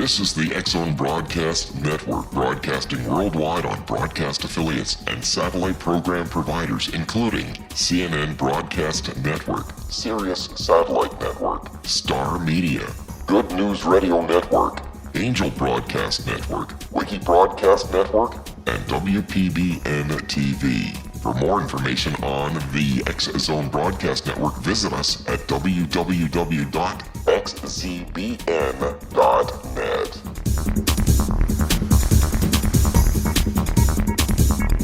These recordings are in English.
This is the X-Zone Broadcast Network, broadcasting worldwide on broadcast affiliates and satellite program providers, including CNN Broadcast Network, Sirius Satellite Network, Star Media, Good News Radio Network, Angel Broadcast Network, Wiki Broadcast Network, and WPBN TV. For more information on the X-Zone Broadcast Network, visit us at www.xzbn.net.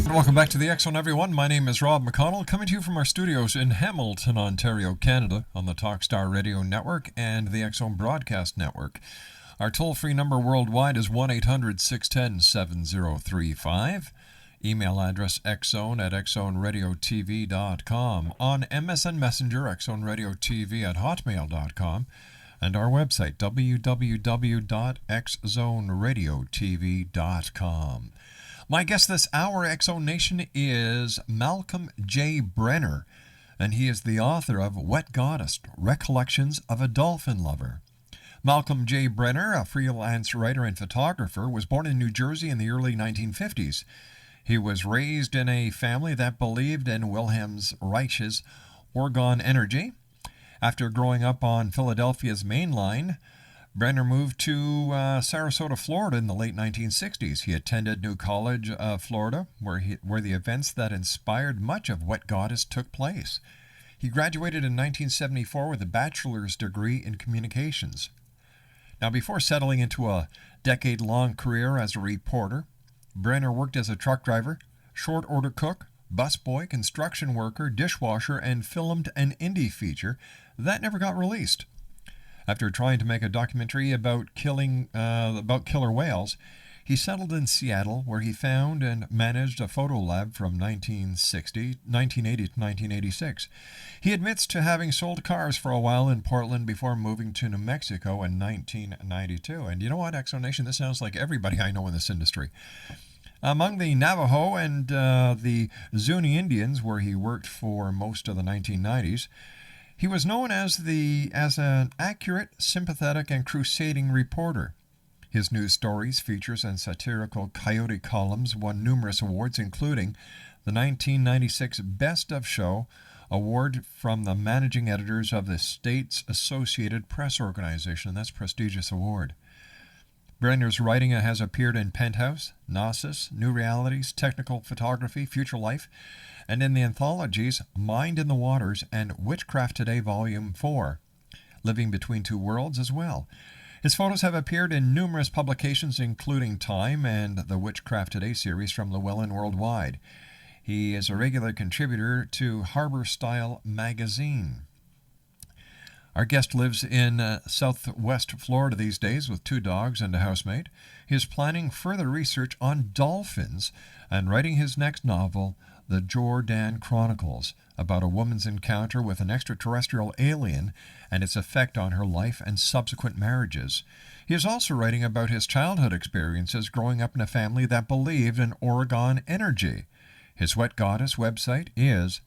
Welcome back to the X-Zone, everyone. My name is Rob McConnell, coming to you from our studios in Hamilton, Ontario, Canada, on the Talkstar Radio Network and the X-Zone Broadcast Network. Our toll-free number worldwide is 1-800-610-7035. Email address xzone@xzoneradiotv.com. On MSN Messenger, xzoneradiotv@hotmail.com. And our website, www.xzoneradiotv.com. My guest this hour, X-Zone Nation, is Malcolm J. Brenner, and he is the author of Wet Goddess, Recollections of a Dolphin Lover. Malcolm J. Brenner, a freelance writer and photographer, was born in New Jersey in the early 1950s. He was raised in a family that believed in Wilhelm Reich's orgone energy. After growing up on Philadelphia's Main Line, Brenner moved to Sarasota, Florida in the late 1960s. He attended New College, Florida, where the events that inspired much of Wet Goddess took place. He graduated in 1974 with a bachelor's degree in communications. Now, before settling into a decade-long career as a reporter, Brenner worked as a truck driver, short order cook, busboy, construction worker, dishwasher, and filmed an indie feature that never got released. After trying to make a documentary about killer whales, he settled in Seattle, where he found and managed a photo lab from 1980 to 1986. He admits to having sold cars for a while in Portland before moving to New Mexico in 1992. And you know what, X-Zone Nation, this sounds like everybody I know in this industry. Among the Navajo and the Zuni Indians, where he worked for most of the 1990s, he was known as an accurate, sympathetic, and crusading reporter. His news stories, features, and satirical coyote columns won numerous awards, including the 1996 Best of Show award from the managing editors of the States Associated Press Organization, and that's a prestigious award. Brenner's writing has appeared in Penthouse, Gnosis, New Realities, Technical Photography, Future Life, and in the anthologies Mind in the Waters and Witchcraft Today Volume 4, Living Between Two Worlds as well. His photos have appeared in numerous publications, including Time and the Witchcraft Today series from Llewellyn Worldwide. He is a regular contributor to Harbor Style magazine. Our guest lives in southwest Florida these days with 2 dogs and a housemate. He is planning further research on dolphins and writing his next novel, The Jor-Dan Chronicles, about a woman's encounter with an extraterrestrial alien and its effect on her life and subsequent marriages. He is also writing about his childhood experiences growing up in a family that believed in orgone energy. His Wet Goddess website is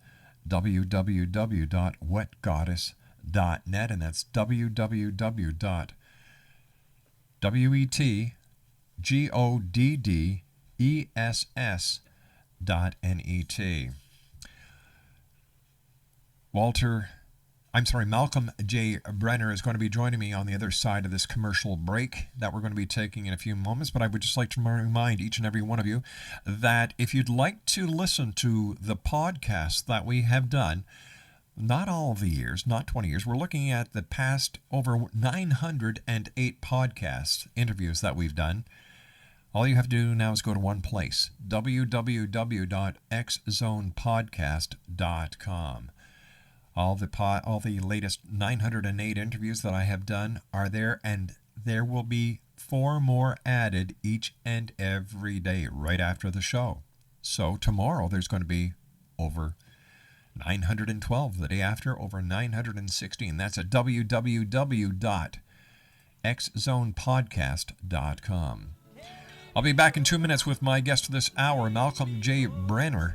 www.wetgoddess.net, and that's www.wetgoddess.net. Malcolm J. Brenner is going to be joining me on the other side of this commercial break that we're going to be taking in a few moments, but I would just like to remind each and every one of you that if you'd like to listen to the podcasts that we have done, not all of the years, not 20 years, we're looking at the past over 908 podcasts, interviews that we've done. All you have to do now is go to one place, www.xzonepodcast.com. All the latest 908 interviews that I have done are there, and there will be 4 more added each and every day right after the show. So tomorrow there's going to be over 912. The day after, over 916. That's at www.xzonepodcast.com. I'll be back in 2 minutes with my guest this hour, Malcolm J. Brenner.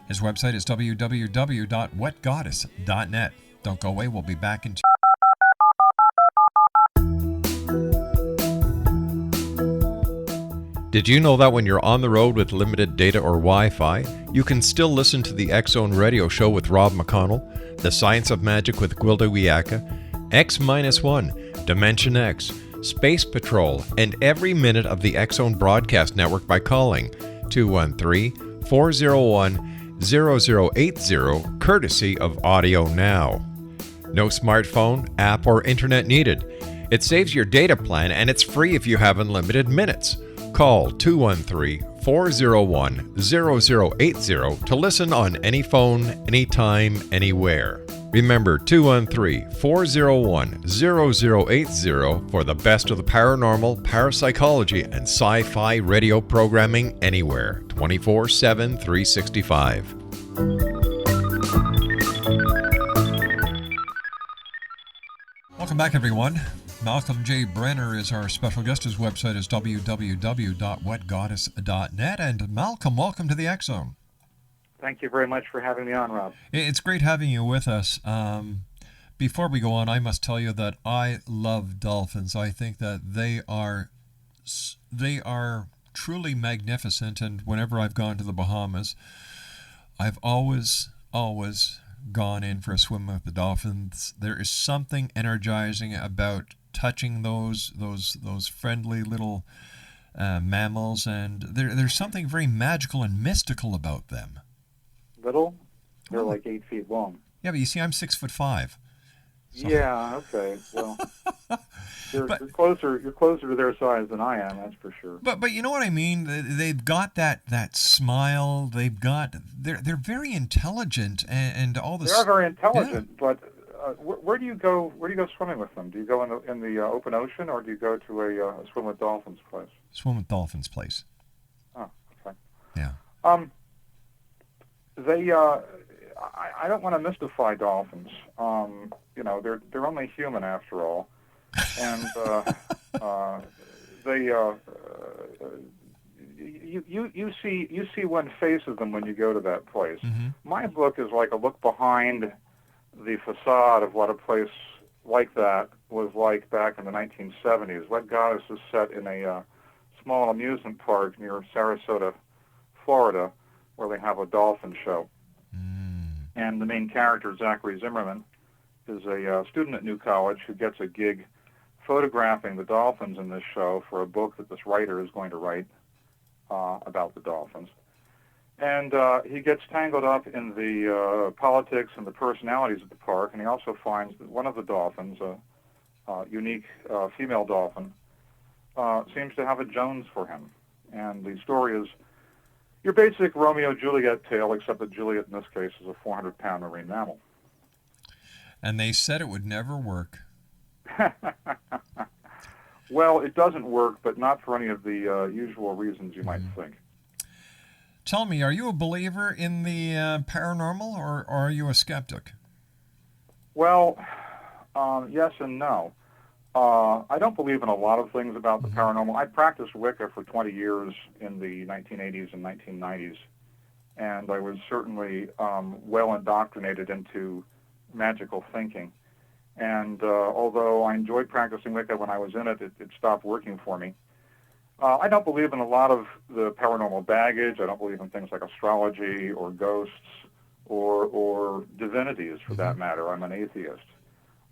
His website is www.wetgoddess.net. Don't go away. We'll be back in Did you know that when you're on the road with limited data or Wi-Fi, you can still listen to the X-Zone Radio Show with Rob McConnell, The Science of Magic with Gwilda Wiyaka, X-1, Dimension X, Space Patrol, and every minute of the X-Zone Broadcast Network by calling 213-401-0080, courtesy of Audio Now. No smartphone, app, or internet needed. It saves your data plan and it's free if you have unlimited minutes. Call 213-401-0080 to listen on any phone, anytime, anywhere. Remember 213-401-0080 for the best of the paranormal, parapsychology, and sci-fi radio programming anywhere, 24/7, 365. Welcome back, everyone. Malcolm J. Brenner is our special guest. His website is www.wetgoddess.net. And Malcolm, welcome to the X-Zone. Thank you very much for having me on, Rob. It's great having you with us. Before we go on, I must tell you that I love dolphins. I think that they are truly magnificent. And whenever I've gone to the Bahamas, I've always gone in for a swim with the dolphins. There is something energizing about touching those friendly little mammals, and there's something very magical and mystical about them. Little? They're like 8 feet long. Yeah, but you see, I'm 6'5". So. Yeah. Okay. Well, you're closer to their size than I am. That's for sure. But you know what I mean? They've got that smile. They're very intelligent and all this. They are very intelligent, yeah. But where do you go? Where do you go swimming with them? Do you go in the open ocean, or do you go to a swim with dolphins place? Swim with dolphins place. Oh, okay. Yeah. I don't want to mystify dolphins. They're only human after all, and you see one face of them when you go to that place. Mm-hmm. My book is like a look behind the facade of what a place like that was like back in the 1970s. Wet Goddess is set in a small amusement park near Sarasota, Florida, where they have a dolphin show. And the main character, Zachary Zimmerman, is a student at New College who gets a gig photographing the dolphins in this show for a book that this writer is going to write about the dolphins. And he gets tangled up in the politics and the personalities of the park, and he also finds that one of the dolphins, a unique female dolphin, seems to have a Jones for him. And the story is your basic Romeo-Juliet tale, except that Juliet in this case is a 400-pound marine mammal. And they said it would never work. Well, it doesn't work, but not for any of the usual reasons you might think. Tell me, are you a believer in the paranormal, or are you a skeptic? Well, yes and no. I don't believe in a lot of things about the paranormal. I practiced Wicca for 20 years in the 1980s and 1990s, and I was certainly well indoctrinated into magical thinking. And although I enjoyed practicing Wicca when I was in it, it stopped working for me. I don't believe in a lot of the paranormal baggage. I don't believe in things like astrology or ghosts or divinities, for that matter. I'm an atheist.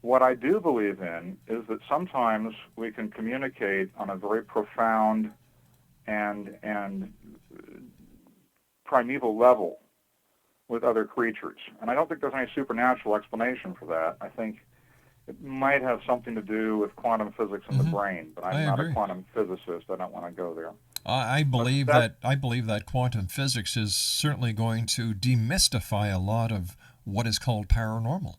What I do believe in is that sometimes we can communicate on a very profound and primeval level with other creatures. And I don't think there's any supernatural explanation for that. I think it might have something to do with quantum physics in the brain, but I'm not a quantum physicist. I don't want to go there. I believe that quantum physics is certainly going to demystify a lot of what is called paranormal.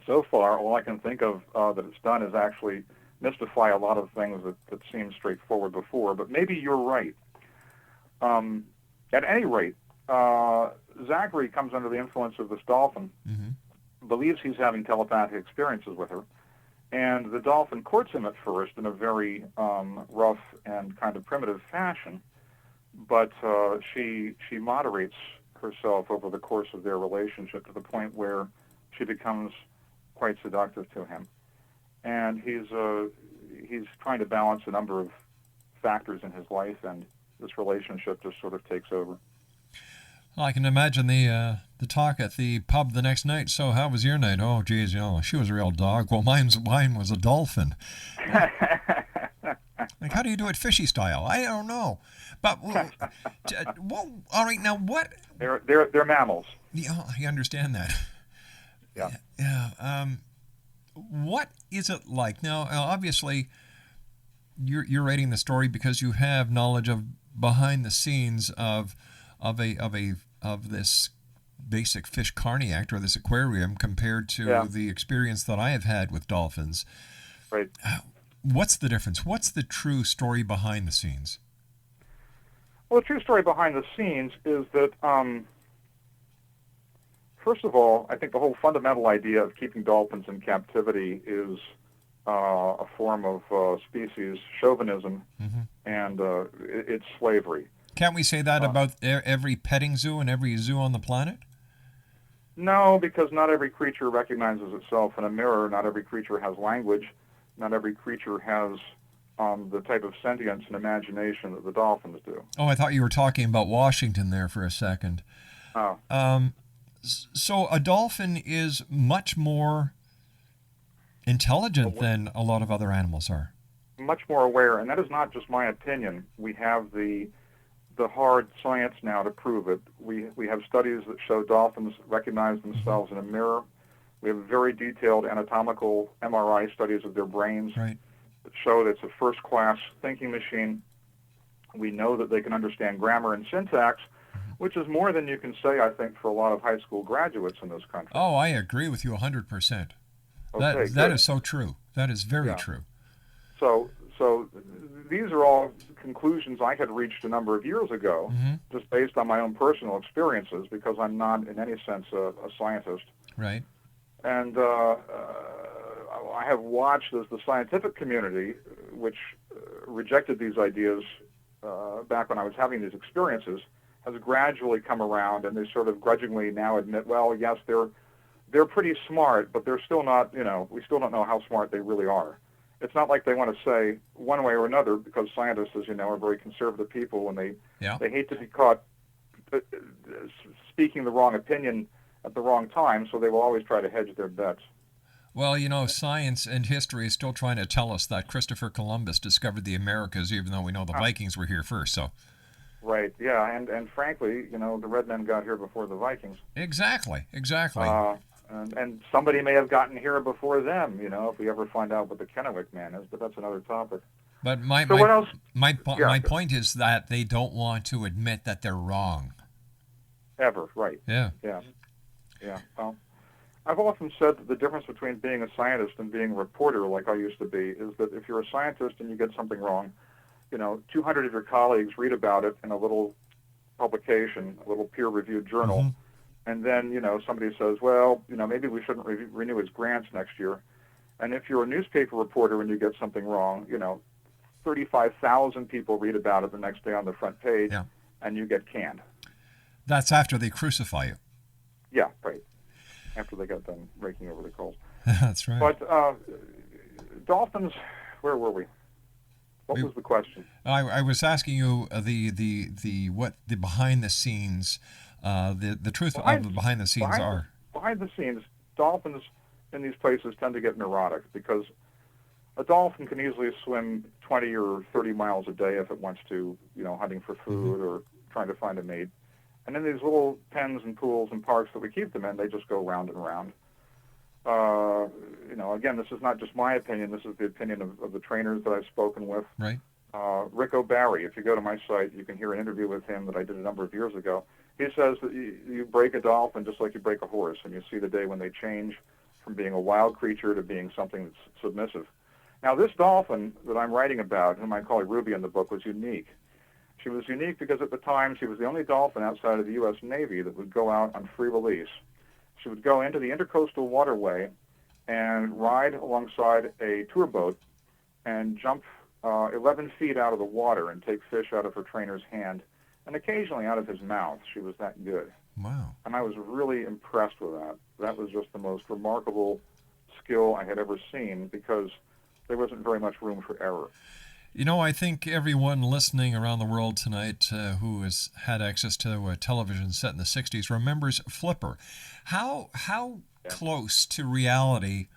So far, all I can think of that it's done is actually mystify a lot of things that seemed straightforward before, but maybe you're right. At any rate, Zachary comes under the influence of this dolphin, believes he's having telepathic experiences with her, and the dolphin courts him at first in a very rough and kind of primitive fashion, but she moderates herself over the course of their relationship to the point where she becomes quite seductive to him. And he's trying to balance a number of factors in his life, and this relationship just sort of takes over. Well, I can imagine the talk at the pub the next night. So, how was your night? Oh, geez, she was a real dog. Well, mine was a dolphin. Like, how do you do it fishy style? I don't know. But, all right, now what? They're mammals. Yeah, I understand that. Yeah. Yeah. What is it like now? Obviously, you're writing the story because you have knowledge of behind the scenes of this basic fish carniac or this aquarium compared to the experience that I have had with dolphins. Right. What's the difference? What's the true story behind the scenes? Well, the true story behind the scenes is that, first of all, I think the whole fundamental idea of keeping dolphins in captivity is a form of species chauvinism, and it's slavery. Can't we say that about every petting zoo and every zoo on the planet? No, because not every creature recognizes itself in a mirror. Not every creature has language. Not every creature has the type of sentience and imagination that the dolphins do. Oh, I thought you were talking about Washington there for a second. Oh. So a dolphin is much more intelligent than a lot of other animals are. Much more aware, and that is not just my opinion. We have the hard science now to prove it. We have studies that show dolphins recognize themselves in a mirror. We have very detailed anatomical MRI studies of their brains that show that it's a first-class thinking machine. We know that they can understand grammar and syntax, which is more than you can say, I think, for a lot of high school graduates in this country. Oh, I agree with you 100%. Okay, that is so true. That is very true. So these are all conclusions I had reached a number of years ago, just based on my own personal experiences, because I'm not in any sense a scientist. Right. And I have watched as the scientific community, which rejected these ideas back when I was having these experiences, has gradually come around, and they sort of grudgingly now admit, well, yes, they're pretty smart, but they're still not, we still don't know how smart they really are. It's not like they want to say one way or another, because scientists, as you know, are very conservative people, and they hate to be caught speaking the wrong opinion at the wrong time, so they will always try to hedge their bets. Well, science and history is still trying to tell us that Christopher Columbus discovered the Americas, even though we know the Vikings were here first. So. Right. Yeah, and frankly, the red men got here before the Vikings. Exactly. And somebody may have gotten here before them, if we ever find out what the Kennewick Man is, but that's another topic. But my point is that they don't want to admit that they're wrong. Ever, right. Yeah. Well, I've often said that the difference between being a scientist and being a reporter, like I used to be, is that if you're a scientist and you get something wrong, 200 of your colleagues read about it in a little publication, a little peer-reviewed journal, and then, somebody says, well, maybe we shouldn't renew his grants next year. And if you're a newspaper reporter and you get something wrong, 35,000 people read about it the next day on the front page, and you get canned. That's after they crucify you. Yeah, right. After they got done raking over the coals. That's right. But dolphins, where were we? What was the question? I was asking you the behind the scenes, the truth of the behind the scenes are. Behind the scenes, dolphins in these places tend to get neurotic, because a dolphin can easily swim 20 or 30 miles a day if it wants to, hunting for food or trying to find a mate. And in these little pens and pools and parks that we keep them in, they just go round and round. Again, this is not just my opinion. This is the opinion of the trainers that I've spoken with. Right. Rick O'Barry, if you go to my site, you can hear an interview with him that I did a number of years ago. He says that you break a dolphin just like you break a horse, and you see the day when they change from being a wild creature to being something that's submissive. Now, this dolphin that I'm writing about, whom I call Ruby in the book, was unique. She was unique because at the time she was the only dolphin outside of the U.S. Navy that would go out on free release. She would go into the intercoastal waterway and ride alongside a tour boat and jump 11 feet out of the water and take fish out of her trainer's hand and occasionally out of his mouth. She was that good. Wow. And I was really impressed with that. That was just the most remarkable skill I had ever seen, because there wasn't very much room for error. You know, I think everyone listening around the world tonight who has had access to a television set in the 60s remembers Flipper. How close to reality,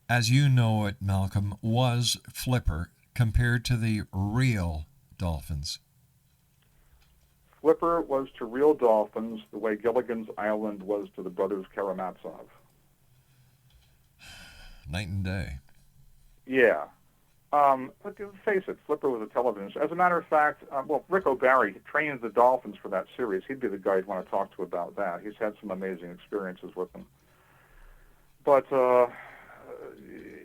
as you know it, Malcolm, was Flipper compared to the real dolphins? Flipper was to real dolphins the way Gilligan's Island was to the brothers Karamazov. Night and day. Yeah. But face it, Flipper was a television show. As a matter of fact, Rick O'Barry trained the dolphins for that series. He'd be the guy you'd want to talk to about that. He's had some amazing experiences with them. But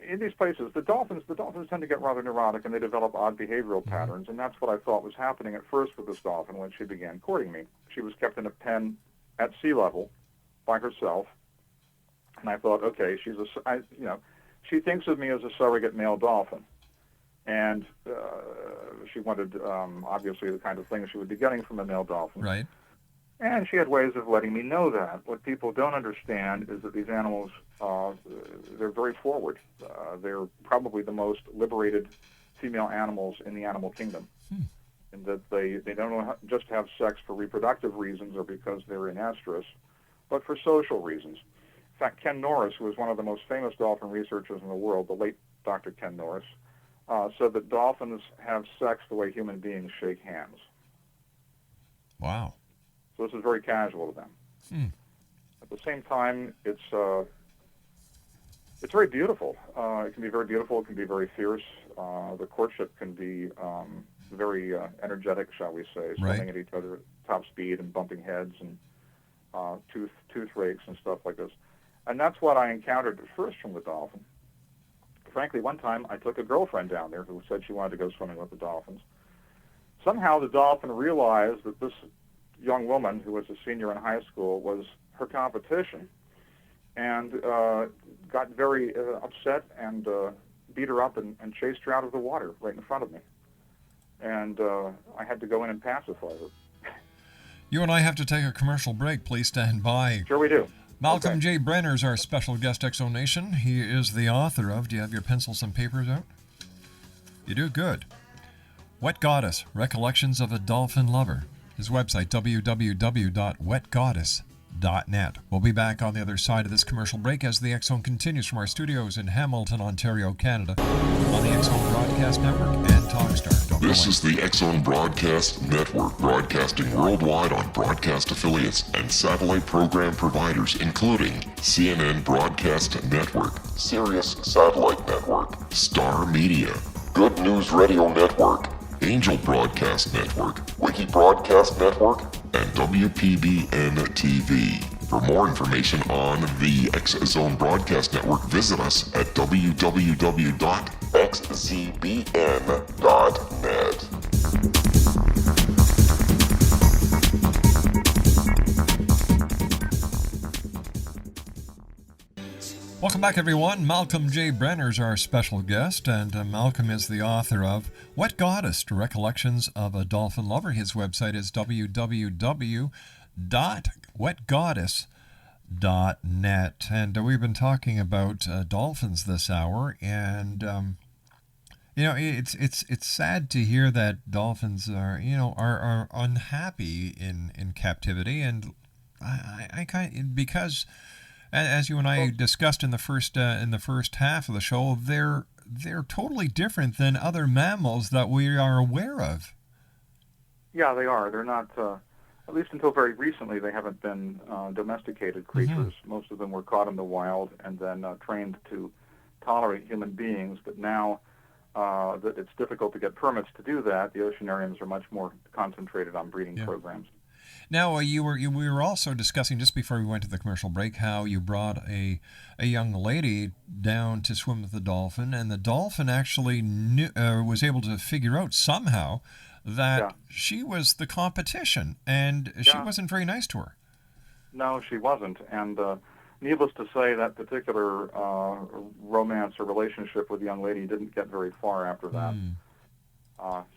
in these places, the dolphins tend to get rather neurotic, and they develop odd behavioral patterns, and that's what I thought was happening at first with this dolphin when she began courting me. She was kept in a pen at sea level by herself, and I thought, okay, she thinks of me as a surrogate male dolphin. And she wanted, obviously, the kind of things she would be getting from a male dolphin. Right. And she had ways of letting me know that. What people don't understand is that these animals, they're very forward. They're probably the most liberated female animals in the animal kingdom. In that they don't just have sex for reproductive reasons or because they're in estrus, but for social reasons. In fact, Ken Norris, who was one of the most famous dolphin researchers in the world, the late Dr. Ken Norris, said that dolphins have sex the way human beings shake hands. Wow. So this is very casual to them. At the same time, it's very beautiful. It can be very beautiful. It can be very fierce. The courtship can be very energetic, shall we say, swimming at each other at top speed and bumping heads and tooth rakes and stuff like this. And that's what I encountered at first from the dolphin. Frankly, one time I took a girlfriend down there who said she wanted to go swimming with the dolphins. Somehow the dolphin realized that this young woman, who was a senior in high school, was her competition, and got very upset and beat her up and chased her out of the water right in front of me. And I had to go in and pacify her. You and I have to take a commercial break. Please stand by. Sure we do. Malcolm J. Brenner is our special guest, Exonation. He is the author of, do you have your pencils and papers out? You do? Good. Wet Goddess, Recollections of a Dolphin Lover. His website, www.wetgoddess.net. We'll be back on the other side of this commercial break as the X Zone continues from our studios in Hamilton, Ontario, Canada, on the X Zone Broadcast Network and Talkstar. This is the X Zone Broadcast Network, broadcasting worldwide on broadcast affiliates and satellite program providers, including CNN Broadcast Network, Sirius Satellite Network, Star Media, Good News Radio Network, Angel Broadcast Network, Wiki Broadcast Network, and WPBN TV. For more information on the X Zone Broadcast Network, visit us at www.xzbn.net. Welcome back, everyone. Malcolm J. Brenner is our special guest, and Malcolm is the author of Wet Goddess, Recollections of a Dolphin Lover. His website is www.wetgoddess.net. And we've been talking about dolphins this hour, and you know, it's sad to hear that dolphins are unhappy in captivity, and I because, as you and I discussed in the first half of the show, they're totally different than other mammals that we are aware of. Yeah, they are. They're not, at least until very recently, they haven't been domesticated creatures. Most of them were caught in the wild and then trained to tolerate human beings. But now that it's difficult to get permits to do that, the oceanariums are much more concentrated on breeding programs. Now, we were also discussing, just before we went to the commercial break, how you brought a young lady down to swim with the dolphin, and the dolphin actually was able to figure out somehow that she was the competition, and she wasn't very nice to her. No, she wasn't, and needless to say, that particular romance or relationship with the young lady didn't get very far after that.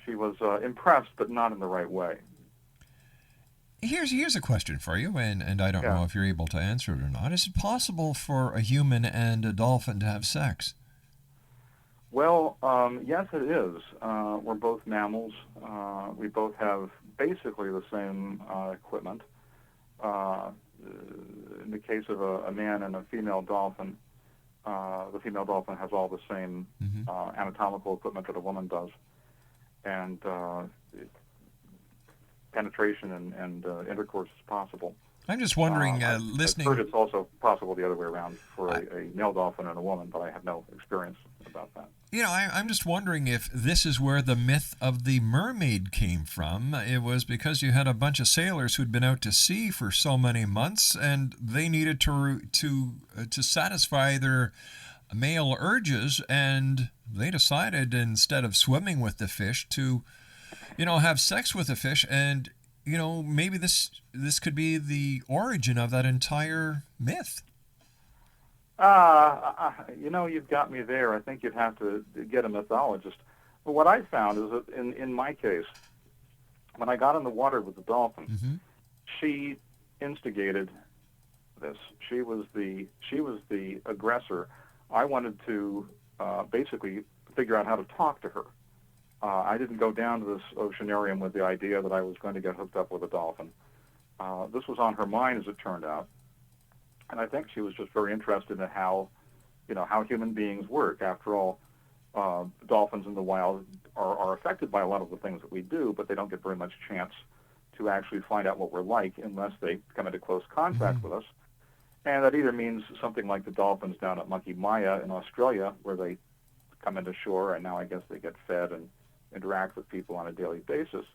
She was impressed, but not in the right way. Here's a question for you, and I don't know if you're able to answer it or not. Is it possible for a human and a dolphin to have sex? Well, yes, it is. We're both mammals. We both have basically the same equipment. In the case of a man and a female dolphin, the female dolphin has all the same anatomical equipment that a woman does, and penetration and intercourse is possible. I'm just wondering, I've heard it's also possible the other way around for a male dolphin and a woman, but I have no experience about that. I'm just wondering if this is where the myth of the mermaid came from. It was because you had a bunch of sailors who'd been out to sea for so many months, and they needed to satisfy their male urges, and they decided, instead of swimming with the fish, to have sex with the fish. And maybe this could be the origin of that entire myth. You've got me there. I think you'd have to get a mythologist. But what I found is that in my case, when I got in the water with the dolphin, she instigated this. She was the aggressor. I wanted to basically figure out how to talk to her. I didn't go down to this oceanarium with the idea that I was going to get hooked up with a dolphin. This was on her mind, as it turned out. And I think she was just very interested in how human beings work. After all, dolphins in the wild are affected by a lot of the things that we do, but they don't get very much chance to actually find out what we're like unless they come into close contact with us. And that either means something like the dolphins down at Monkey Maya in Australia, where they come into shore and now I guess they get fed and interact with people on a daily basis,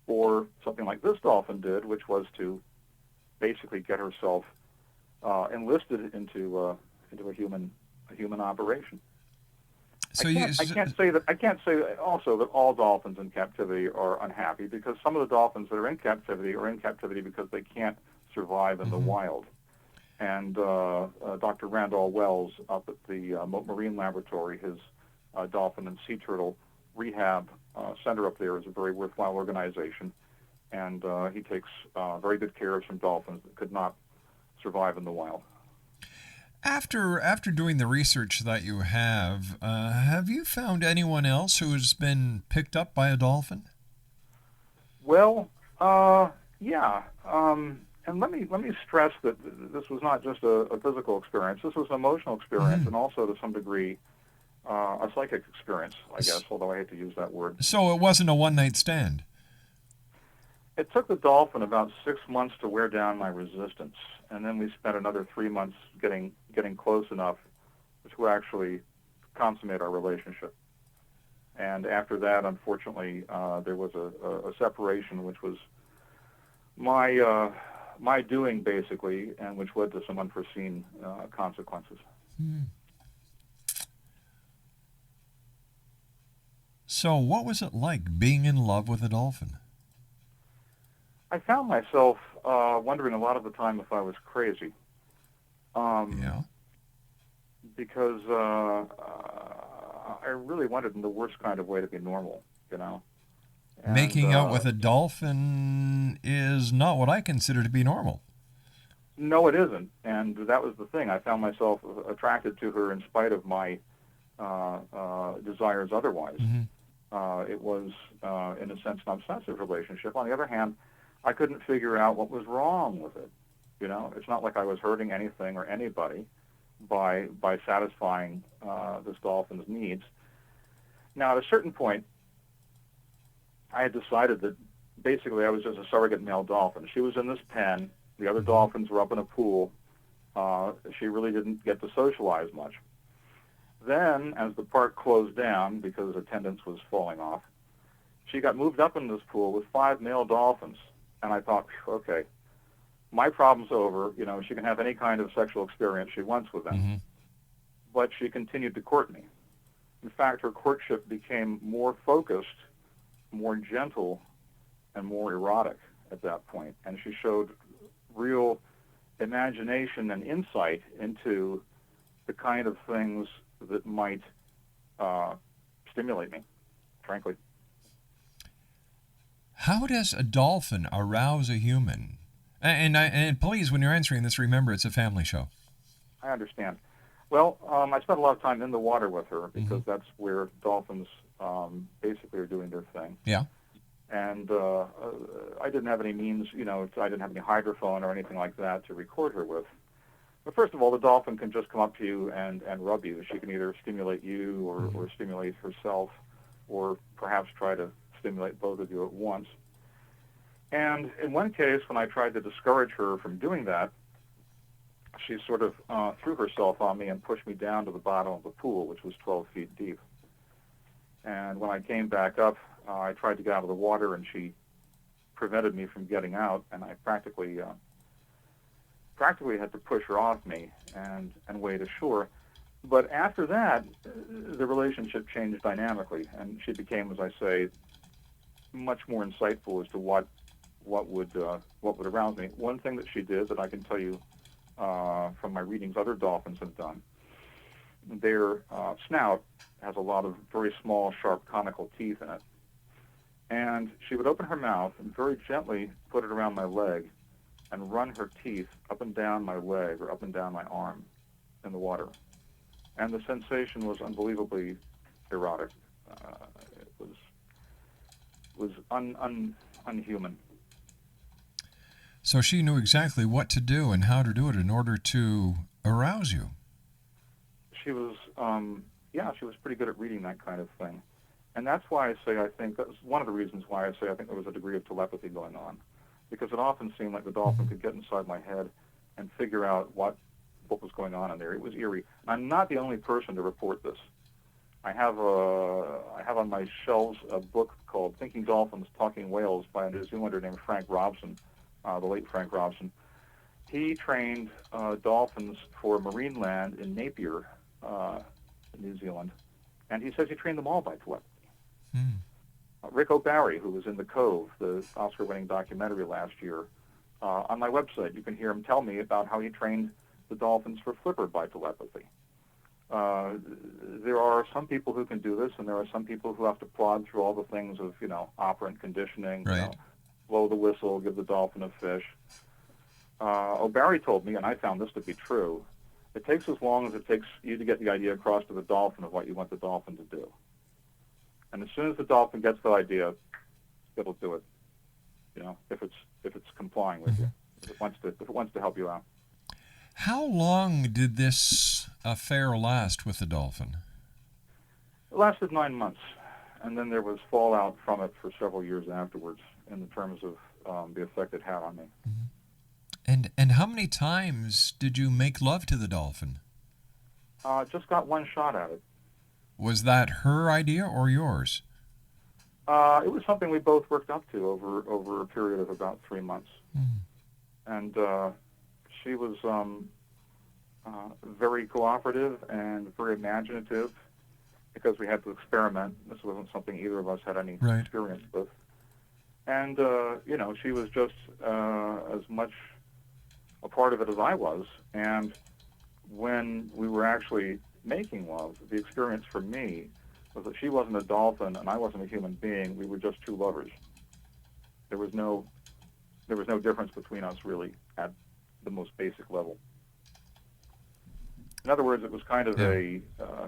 or something like this dolphin did, which was to basically get herself enlisted into a human operation. So I can't say that also that all dolphins in captivity are unhappy, because some of the dolphins that are in captivity because they can't survive in the wild. And Dr. Randall Wells up at the Marine Laboratory, his dolphin and sea turtle rehab center up there is a very worthwhile organization, and he takes very good care of some dolphins that could not survive in the wild. After doing the research that you have you found anyone else who has been picked up by a dolphin? Well, yeah. And let me stress that this was not just a physical experience. This was an emotional experience, and also to some degree a psychic experience, I guess, although I hate to use that word. So it wasn't a one-night stand? It took the dolphin about 6 months to wear down my resistance, and then we spent another 3 months getting close enough to actually consummate our relationship. And after that, unfortunately, there was a separation, which was my doing, basically, and which led to some unforeseen consequences. So what was it like being in love with a dolphin? I found myself wondering a lot of the time if I was crazy. Because I really wanted in the worst kind of way to be normal, And, making out with a dolphin is not what I consider to be normal. No, it isn't. And that was the thing. I found myself attracted to her in spite of my desires otherwise. It was, in a sense, an obsessive relationship. On the other hand, I couldn't figure out what was wrong with it. It's not like I was hurting anything or anybody by satisfying this dolphin's needs. Now, at a certain point, I had decided that basically I was just a surrogate male dolphin. She was in this pen. The other dolphins were up in a pool. She really didn't get to socialize much. Then, as the park closed down because attendance was falling off, she got moved up in this pool with 5 male dolphins. And I thought, okay, my problem's over. She can have any kind of sexual experience she wants with them. But she continued to court me. In fact, her courtship became more focused, more gentle, and more erotic at that point. And she showed real imagination and insight into the kind of things that might stimulate me, frankly. How does a dolphin arouse a human? And please, when you're answering this, remember it's a family show. I understand. Well, I spent a lot of time in the water with her because that's where dolphins basically are doing their thing. Yeah. And I didn't have any means, I didn't have any hydrophone or anything like that to record her with. But first of all, the dolphin can just come up to you and rub you. She can either stimulate you or stimulate herself, or perhaps try to stimulate both of you at once. And in one case, when I tried to discourage her from doing that, she sort of threw herself on me and pushed me down to the bottom of the pool, which was 12 feet deep. And when I came back up, I tried to get out of the water, and she prevented me from getting out, and I practically had to push her off me and wade ashore. But after that, the relationship changed dynamically, and she became, as I say, much more insightful as to what would arouse me. One thing that she did that I can tell you from my readings other dolphins have done, their snout has a lot of very small, sharp, conical teeth in it. And she would open her mouth and very gently put it around my leg and run her teeth up and down my leg or up and down my arm in the water. And the sensation was unbelievably erotic. It was unhuman. So she knew exactly what to do and how to do it in order to arouse you. She was, she was pretty good at reading that kind of thing. And that's why I say I think, that's one of the reasons why I say I think there was a degree of telepathy going on. Because it often seemed like the dolphin could get inside my head and figure out what was going on in there. It was eerie. And I'm not the only person to report this. I have on my shelves a book called Thinking Dolphins, Talking Whales by a New Zealander named Frank Robson, the late Frank Robson. He trained dolphins for marine land in Napier, New Zealand, and he says he trained them all by telepathy. Rick O'Barry, who was in The Cove, the Oscar-winning documentary last year, on my website, you can hear him tell me about how he trained the dolphins for flipper by telepathy. There are some people who can do this, and there are some people who have to plod through all the things of, operant conditioning, Right. Blow the whistle, give the dolphin a fish. O'Barry told me, and I found this to be true, it takes as long as it takes you to get the idea across to the dolphin of what you want the dolphin to do. And as soon as the dolphin gets the idea, it'll do it. If it's complying with you, if it wants to help you out. How long did this affair last with the dolphin? It lasted 9 months, and then there was fallout from it for several years afterwards in the terms of the effect it had on me. And how many times did you make love to the dolphin? Just got one shot at it. Was that her idea or yours? It was something we both worked up to over a period of about 3 months. And she was very cooperative and very imaginative because we had to experiment. This wasn't something either of us had any experience with. And, she was just as much a part of it as I was. And when we were actually making love, the experience for me was that she wasn't a dolphin and I wasn't a human being. We were just two lovers. There was no difference between us really at the most basic level. In other words, it was kind of a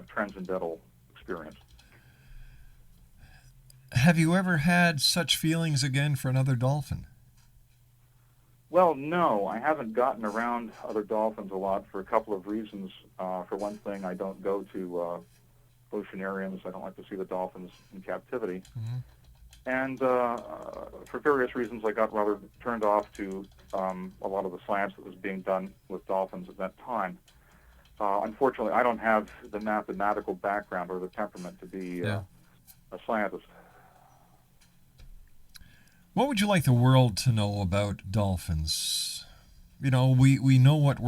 transcendental experience. Have you ever had such feelings again for another dolphin? Well, no, I haven't gotten around other dolphins a lot for a couple of reasons. For one thing, I don't go to oceanariums. I don't like to see the dolphins in captivity. And for various reasons, I got rather turned off to a lot of the science that was being done with dolphins at that time. Unfortunately, I don't have the mathematical background or the temperament to be a scientist. What would you like the world to know about dolphins? We know what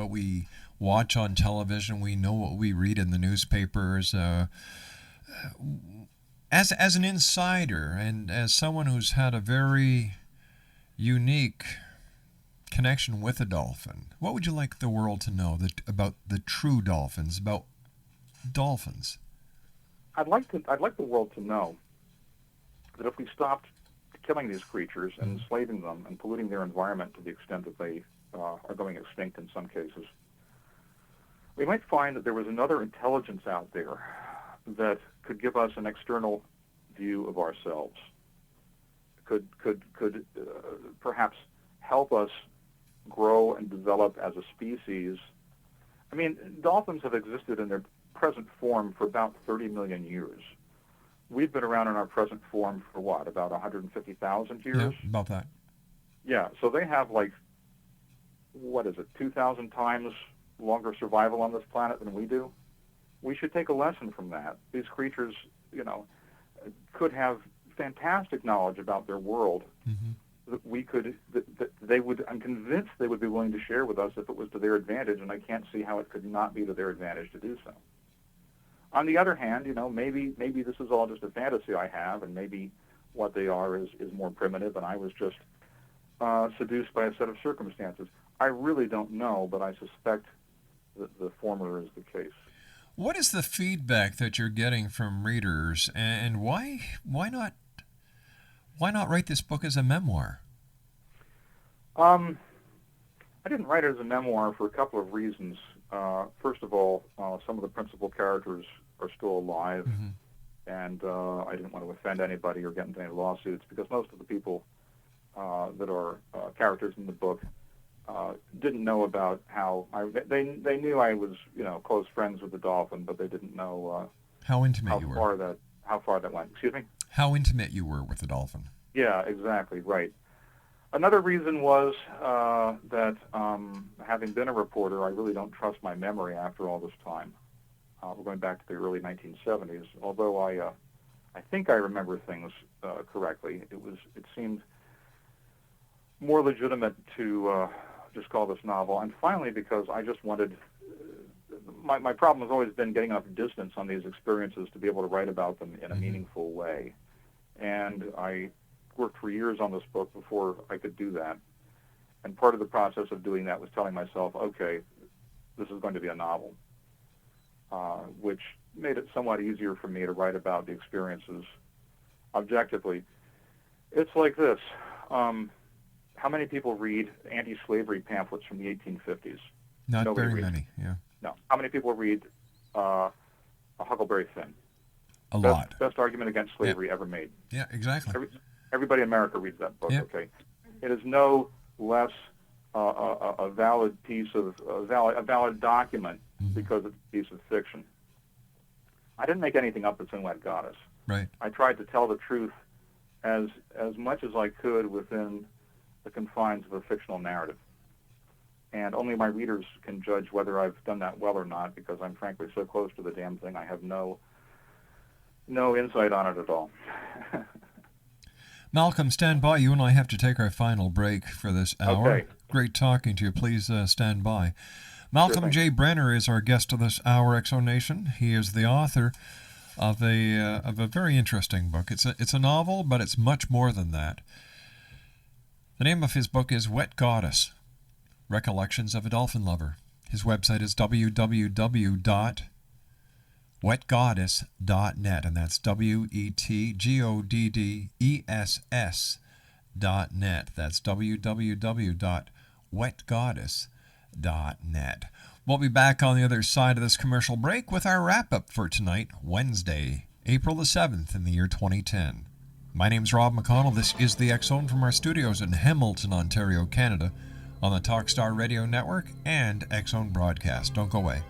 we watch on television. We know what we read in the newspapers. As an insider and as someone who's had a very unique connection with a dolphin, what would you like the world to know about the true dolphins, about dolphins? I'd like the world to know that if we stopped killing these creatures and enslaving them and polluting their environment to the extent that they are going extinct in some cases, we might find that there was another intelligence out there that could give us an external view of ourselves, could perhaps help us grow and develop as a species. I mean, dolphins have existed in their present form for about 30 million years. We've been around in our present form for what, about 150,000 years? Yeah, about that. Yeah, so they have 2,000 times longer survival on this planet than we do. We should take a lesson from that. These creatures, could have fantastic knowledge about their world that we could, that they would, I'm convinced they would be willing to share with us if it was to their advantage, and I can't see how it could not be to their advantage to do so. On the other hand, maybe this is all just a fantasy I have, and maybe what they are is more primitive, and I was just seduced by a set of circumstances. I really don't know, but I suspect that the former is the case. What is the feedback that you're getting from readers, and why not write this book as a memoir? I didn't write it as a memoir for a couple of reasons. First of all, some of the principal characters are still alive, and I didn't want to offend anybody or get into any lawsuits, because most of the people that are characters in the book didn't know about how they knew I was close friends with the dolphin, but they didn't know how intimate you were. How far that went. Excuse me? How intimate you were with the dolphin. Yeah, exactly, right. Another reason was that having been a reporter, I really don't trust my memory after all this time. We're going back to the early 1970s. Although I think I remember things correctly, it seemed more legitimate to just call this novel. And finally, because I just wanted, my problem has always been getting enough distance on these experiences to be able to write about them in a meaningful way. And I worked for years on this book before I could do that. And part of the process of doing that was telling myself, okay, this is going to be a novel, which made it somewhat easier for me to write about the experiences objectively. It's like this. How many people read anti-slavery pamphlets from the 1850s? Not Nobody very reads. many, yeah. No. How many people read A Huckleberry Finn? A lot. Best argument against slavery ever made. Yeah, exactly. Everybody in America reads that book. Yeah. Okay, it is no less a valid piece of a valid document because it's a piece of fiction. I didn't make anything up that's in Wet Goddess. Right. I tried to tell the truth as much as I could within the confines of a fictional narrative. And only my readers can judge whether I've done that well or not, because I'm frankly so close to the damn thing, I have no insight on it at all. Malcolm, stand by. You and I have to take our final break for this hour. Okay. Great talking to you. Please stand by. Malcolm Sure, J. Brenner is our guest of this hour, X-Zone Nation. He is the author of a very interesting book. It's a novel, but it's much more than that. The name of his book is Wet Goddess, Recollections of a Dolphin Lover. His website is www.wetgoddess.net, and that's WETGODDESS.net. That's www.wetgoddess.net. We'll be back on the other side of this commercial break with our wrap-up for tonight, Wednesday, April the 7th in the year 2010. My name's Rob McConnell. This is the X-Zone from our studios in Hamilton, Ontario, Canada, on the Talkstar Radio Network and X-Zone Broadcast. Don't go away.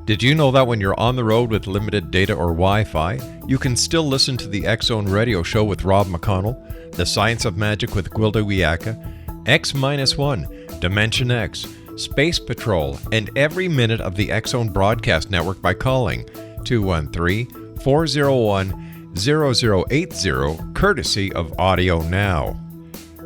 Did you know that when you're on the road with limited data or Wi-Fi, you can still listen to the X-Zone Radio Show with Rob McConnell, The Science of Magic with Gwilda Wiyaka, X-1, Dimension X, Space Patrol, and every minute of the X-Zone Broadcast Network by calling 213-401-0080, courtesy of Audio Now.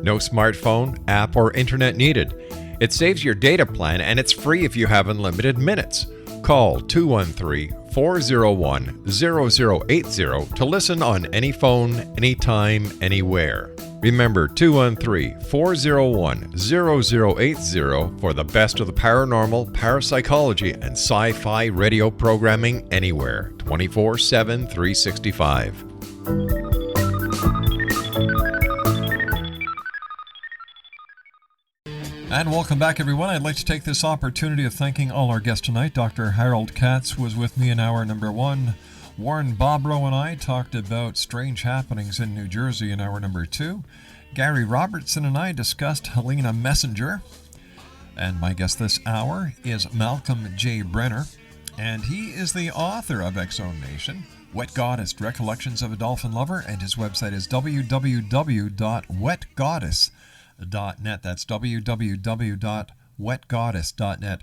No smartphone, app, or internet needed. It saves your data plan, and it's free if you have unlimited minutes. Call 213 213-401-0080 to listen on any phone, anytime, anywhere. Remember 213-401-0080 for the best of the paranormal, parapsychology, and sci-fi radio programming anywhere, 24/7, 365. And welcome back, everyone. I'd like to take this opportunity of thanking all our guests tonight. Dr. Harold Katz was with me in hour number 1. Warren Bobrow and I talked about strange happenings in New Jersey in hour number 2. Gary Robertson and I discussed Helena Messenger. And my guest this hour is Malcolm J. Brenner, and he is the author of X-Zone Nation, Wet Goddess, Recollections of a Dolphin Lover, and his website is www.wetgoddess.net. That's www.wetgoddess.net.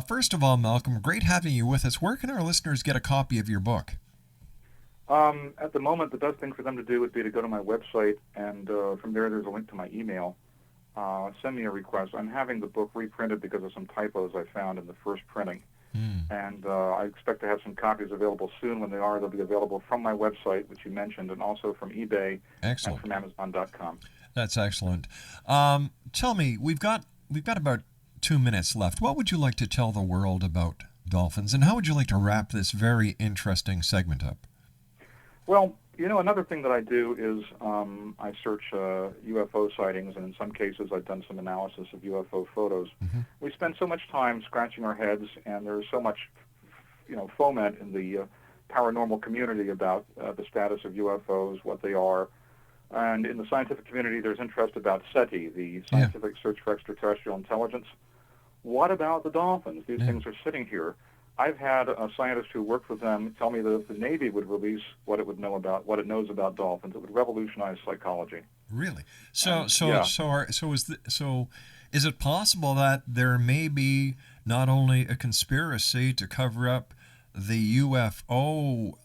First of all, Malcolm, great having you with us. Where can our listeners get a copy of your book? At the moment, the best thing for them to do would be to go to my website, and from there's a link to my email. Send me a request. I'm having the book reprinted because of some typos I found in the first printing. And I expect to have some copies available soon. When they are, they'll be available from my website, which you mentioned, and also from eBay. Excellent. And from Amazon.com. That's excellent. Tell me, we've got about 2 minutes left. What would you like to tell the world about dolphins, and how would you like to wrap this very interesting segment up? Well, another thing that I do is I search UFO sightings, and in some cases I've done some analysis of UFO photos. Mm-hmm. We spend so much time scratching our heads, and there's so much, foment in the paranormal community about the status of UFOs, what they are. And in the scientific community, there's interest about SETI, the Scientific Search for Extraterrestrial Intelligence. What about the dolphins? These things are sitting here. I've had a scientist who worked with them tell me that if the Navy would release what it knows about dolphins, it would revolutionize psychology. Really? Is it possible that there may be not only a conspiracy to cover up the UFO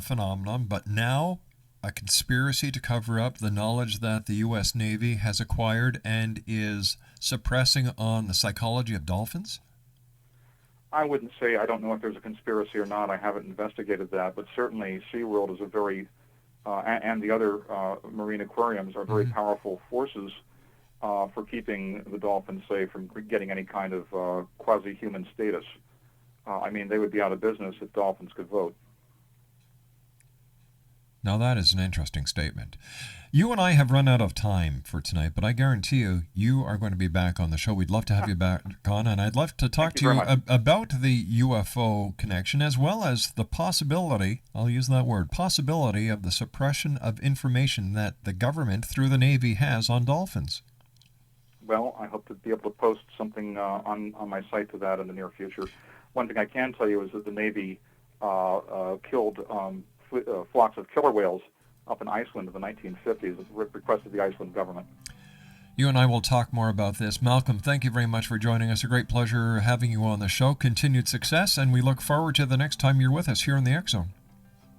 phenomenon, but now a conspiracy to cover up the knowledge that the U.S. Navy has acquired and is suppressing on the psychology of dolphins? I wouldn't say, I don't know if there's a conspiracy or not. I haven't investigated that, but certainly SeaWorld is a very, and the other marine aquariums are very powerful forces for keeping the dolphins safe from getting any kind of quasi-human status. They would be out of business if dolphins could vote. Now that is an interesting statement. You and I have run out of time for tonight, but I guarantee you are going to be back on the show. We'd love to have you back on, and I'd love to talk to you about the UFO connection, as well as the possibility, I'll use that word, possibility of the suppression of information that the government through the Navy has on dolphins. Well, I hope to be able to post something on my site to that in the near future. One thing I can tell you is that the Navy killed flocks of killer whales up in Iceland in the 1950s at the request of the Iceland government. You and I will talk more about this. Malcolm, thank you very much for joining us. A great pleasure having you on the show. Continued success, and we look forward to the next time you're with us here in the X-Zone.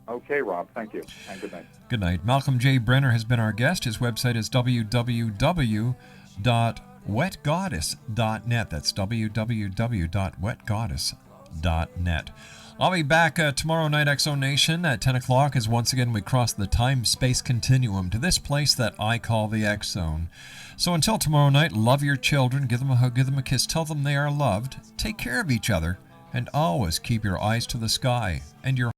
Okay, Rob. Thank you, and good night. Good night. Malcolm J. Brenner has been our guest. His website is www.wetgoddess.net. That's www.wetgoddess.net. I'll be back tomorrow night, X-Zone Nation, at 10 o'clock, as once again we cross the time-space continuum to this place that I call the X-Zone. So until tomorrow night, love your children, give them a hug, give them a kiss, tell them they are loved, take care of each other, and always keep your eyes to the sky and your